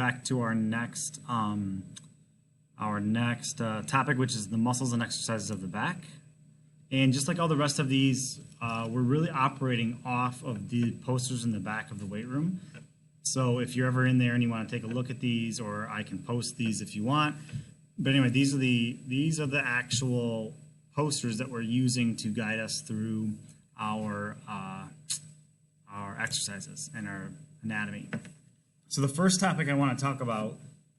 back to our next topic, which is the muscles and exercises of the back. And just like all the rest of these, we're really operating off of the posters in the back of the weight room. So if you're ever in there and you want to take a look at these, or I can post these if you want. But anyway, these are the actual posters that we're using to guide us through our exercises and our anatomy. So the first topic I want to talk about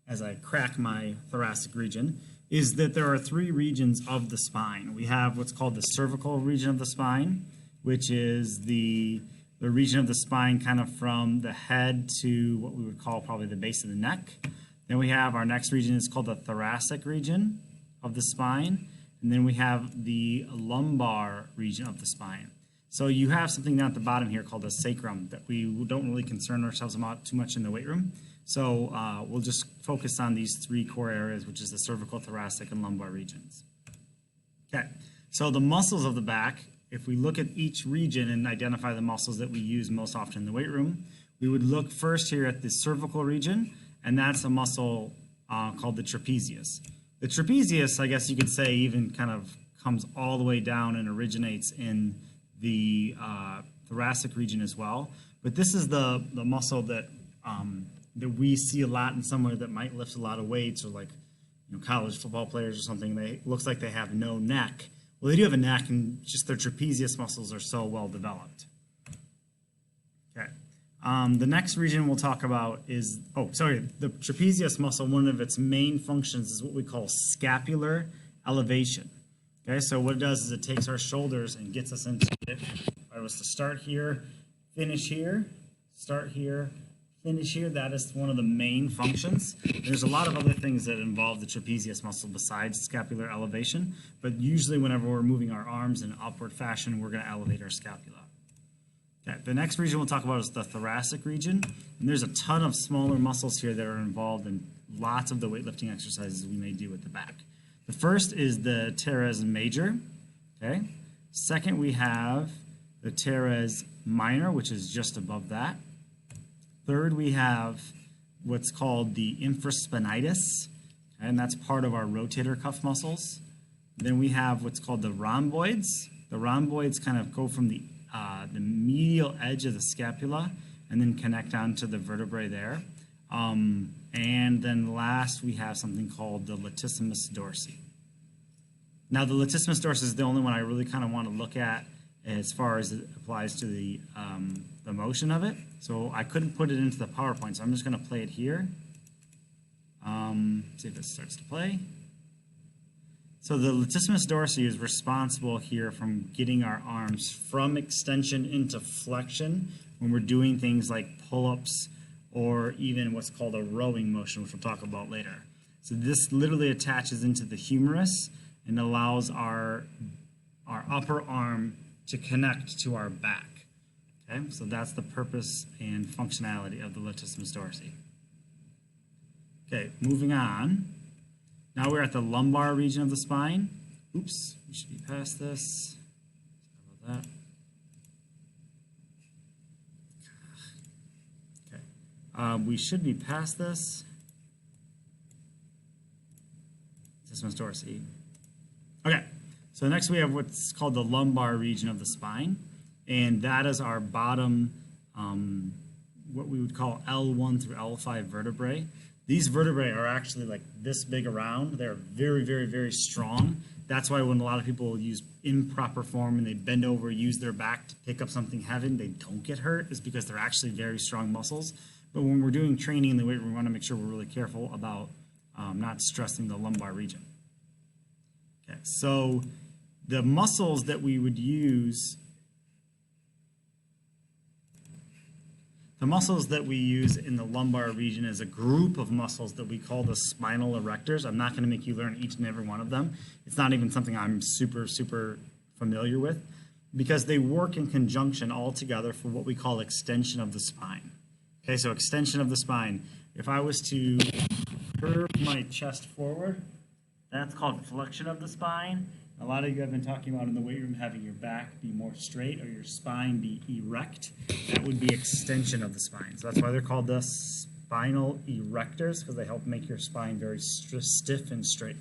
as I crack my thoracic region is that there are three regions of the spine. We have what's called the cervical region of the spine, which is the region of the spine kind of from the head to what we would call probably the base of the neck. Then we have our next region is called the thoracic region of the spine. And then we have the lumbar region of the spine. So you have something down at the bottom here called the sacrum that we don't really concern ourselves about too much in the weight room. So we'll just focus on these three core areas, which is the cervical, thoracic, and lumbar regions. Okay, so the muscles of the back, if we look at each region and identify the muscles that we use most often in the weight room, we would look first here at the cervical region, and that's a muscle called the trapezius. The trapezius, I guess you could say, even kind of comes all the way down and originates in the thoracic region as well. But this is the muscle that that we see a lot in somewhere that might lift a lot of weights, or like college football players or something. It looks like they have no neck. Well, they do have a neck, and just their trapezius muscles are so well developed. Okay. The next region we'll talk about is, the trapezius muscle, one of its main functions is what we call scapular elevation. Okay, so what it does is it takes our shoulders and gets us into it. If I was to start here, finish here, start here, finish here, that is one of the main functions. There's a lot of other things that involve the trapezius muscle besides scapular elevation, but usually whenever we're moving our arms in an upward fashion, we're going to elevate our scapula. Okay, the next region we'll talk about is the thoracic region, and there's a ton of smaller muscles here that are involved in lots of the weightlifting exercises we may do at the back. The first is the teres major. Okay. Second, we have the teres minor, which is just above that. Third, we have what's called the infraspinatus, okay, and that's part of our rotator cuff muscles. Then we have what's called the rhomboids. The rhomboids kind of go from the medial edge of the scapula and then connect onto the vertebrae there. And then last, we have something called the latissimus dorsi. Now, the latissimus dorsi is the only one I really kind of want to look at as far as it applies to the motion of it. So I couldn't put it into the PowerPoint, so I'm just going to play it here. See if it starts to play. So the latissimus dorsi is responsible here from getting our arms from extension into flexion when we're doing things like pull-ups or even what's called a rowing motion, which we'll talk about later. So this literally attaches into the humerus and allows our upper arm to connect to our back. Okay, so that's the purpose and functionality of the latissimus dorsi. Okay, moving on. Now we're at the lumbar region of the spine. Oops, we should be past this. Sorry about that. Okay, we should be past this. Latissimus dorsi. Okay, so next we have what's called the lumbar region of the spine, and that is our bottom, what we would call L1 through L5 vertebrae. These vertebrae are actually like this big around. They're very, very, very strong. That's why when a lot of people use improper form and they bend over, use their back to pick up something heavy, they don't get hurt, is because they're actually very strong muscles. But when we're doing training in the weight room, we want to make sure we're really careful about not stressing the lumbar region. Okay, so the muscles that we would use, in the lumbar region is a group of muscles that we call the spinal erectors. I'm not going to make you learn each and every one of them. It's not even something I'm super, super familiar with, because they work in conjunction all together for what we call extension of the spine. Okay, so extension of the spine. If I was to curve my chest forward, that's called flexion of the spine. A lot of you have been talking about in the weight room having your back be more straight or your spine be erect. That would be extension of the spine. So that's why they're called the spinal erectors because they help make your spine very stiff and straight.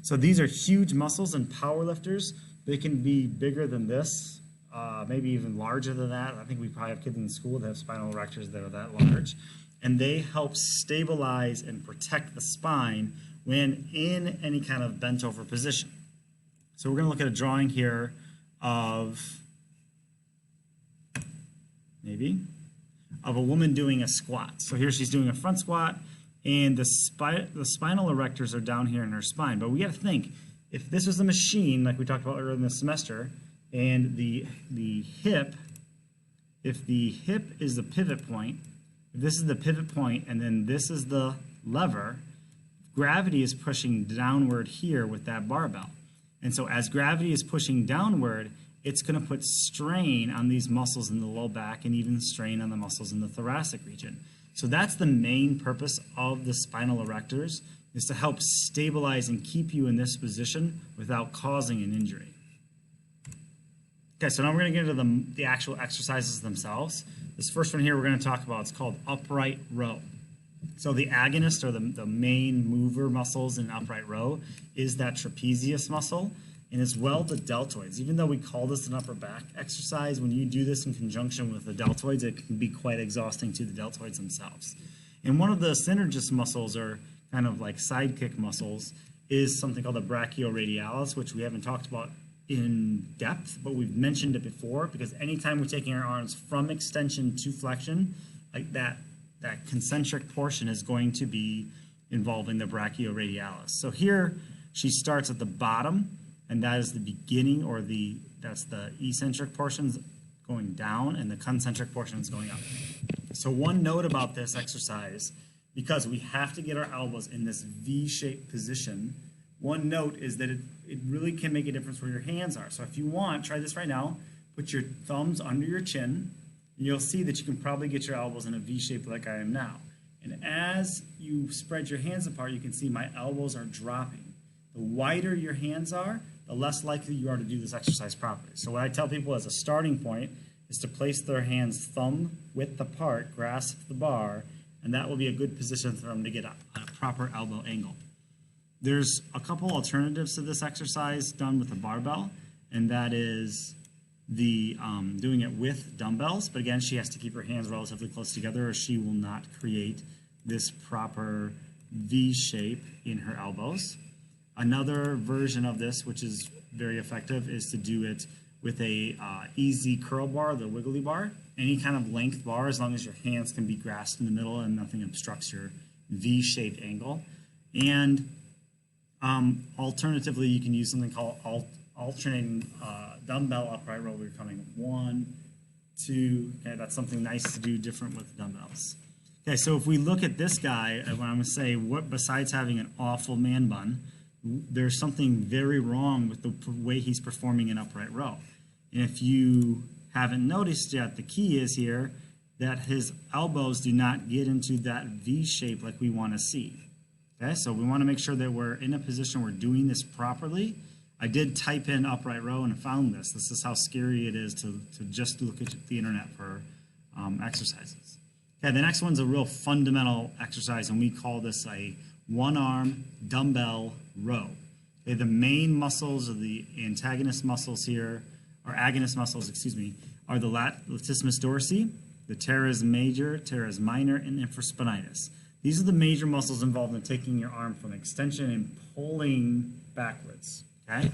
So these are huge muscles, and power lifters, they can be bigger than this, maybe even larger than that. I think we probably have kids in school that have spinal erectors that are that large. And they help stabilize and protect the spine when in any kind of bent over position. So we're going to look at a drawing here of a woman doing a squat. So here she's doing a front squat, and the spinal erectors are down here in her spine. But we got to think, if this was a machine, like we talked about earlier in the semester, and the hip, if the hip is the pivot point, if this is the pivot point, and then this is the lever, gravity is pushing downward here with that barbell. And so as gravity is pushing downward, it's going to put strain on these muscles in the low back and even strain on the muscles in the thoracic region. So that's the main purpose of the spinal erectors, is to help stabilize and keep you in this position without causing an injury. Okay, so now we're going to get into the actual exercises themselves. This first one here we're going to talk about, it's called upright row. So the agonist, or the main mover muscles in upright row, is that trapezius muscle, and as well the deltoids. Even though we call this an upper back exercise, when you do this in conjunction with the deltoids, it can be quite exhausting to the deltoids themselves. And one of the synergist muscles, or kind of like sidekick muscles, is something called the brachioradialis, which we haven't talked about in depth, but we've mentioned it before, because anytime we're taking our arms from extension to flexion, like that concentric portion is going to be involving the brachioradialis. So here she starts at the bottom, and that is the beginning, or that's the eccentric portions going down, and the concentric portion is going up. So one note about this exercise, because we have to get our elbows in this V-shaped position, one note is that it really can make a difference where your hands are. So if you want, try this right now, put your thumbs under your chin, and you'll see that you can probably get your elbows in a V shape like I am now. And as you spread your hands apart, you can see my elbows are dropping. The wider your hands are, the less likely you are to do this exercise properly. So what I tell people as a starting point is to place their hands thumb width apart, grasp the bar, and that will be a good position for them to get a proper elbow angle. There's a couple alternatives to this exercise done with a barbell, and that is doing it with dumbbells. But again, she has to keep her hands relatively close together, or she will not create this proper V shape in her elbows. Another version of this, which is very effective, is to do it with a easy curl bar, the wiggly bar. Any kind of length bar, as long as your hands can be grasped in the middle and nothing obstructs your V-shaped angle. And alternatively, you can use something called alternating dumbbell upright row. We're coming 1, 2. Okay, that's something nice to do different with dumbbells. Okay, so if we look at this guy, I'm going to say, what besides having an awful man bun, there's something very wrong with the way he's performing an upright row. And if you haven't noticed yet, the key is here that his elbows do not get into that V shape like we want to see. Okay, so we want to make sure that we're in a position we're doing this properly. I did type in upright row and found this. This is how scary it is to just look at the internet for exercises. Okay, the next one's a real fundamental exercise, and we call this a one-arm dumbbell row. Okay, the main muscles, or the antagonist muscles here, or agonist muscles, excuse me, are the latissimus dorsi, the teres major, teres minor, and infraspinatus. These are the major muscles involved in taking your arm from extension and pulling backwards. Okay,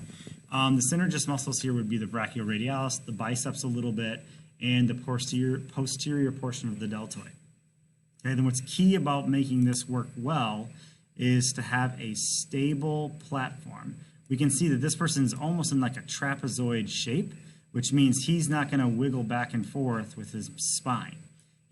the synergist muscles here would be the brachioradialis, the biceps a little bit, and the posterior portion of the deltoid. Okay, then what's key about making this work well is to have a stable platform. We can see that this person is almost in like a trapezoid shape, which means he's not going to wiggle back and forth with his spine.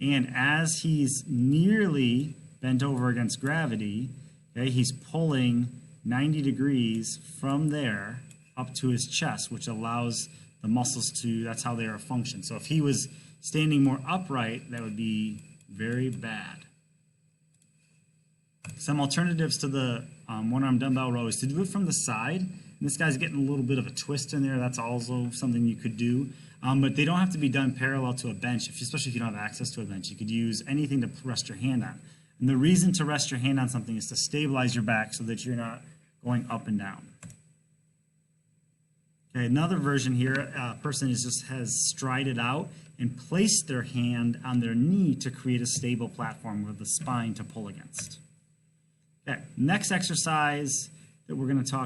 And as he's nearly bent over against gravity, okay, he's pulling 90 degrees from there up to his chest, which allows the muscles to, that's how they are functioned. So if he was standing more upright, that would be very bad. Some alternatives to the one-arm dumbbell row is to do it from the side. And this guy's getting a little bit of a twist in there. That's also something you could do. But they don't have to be done parallel to a bench, especially if you don't have access to a bench. You could use anything to rest your hand on. And the reason to rest your hand on something is to stabilize your back so that you're not going up and down. Okay, another version here, a person has strided out and placed their hand on their knee to create a stable platform with the spine to pull against. Okay, next exercise that we're going to talk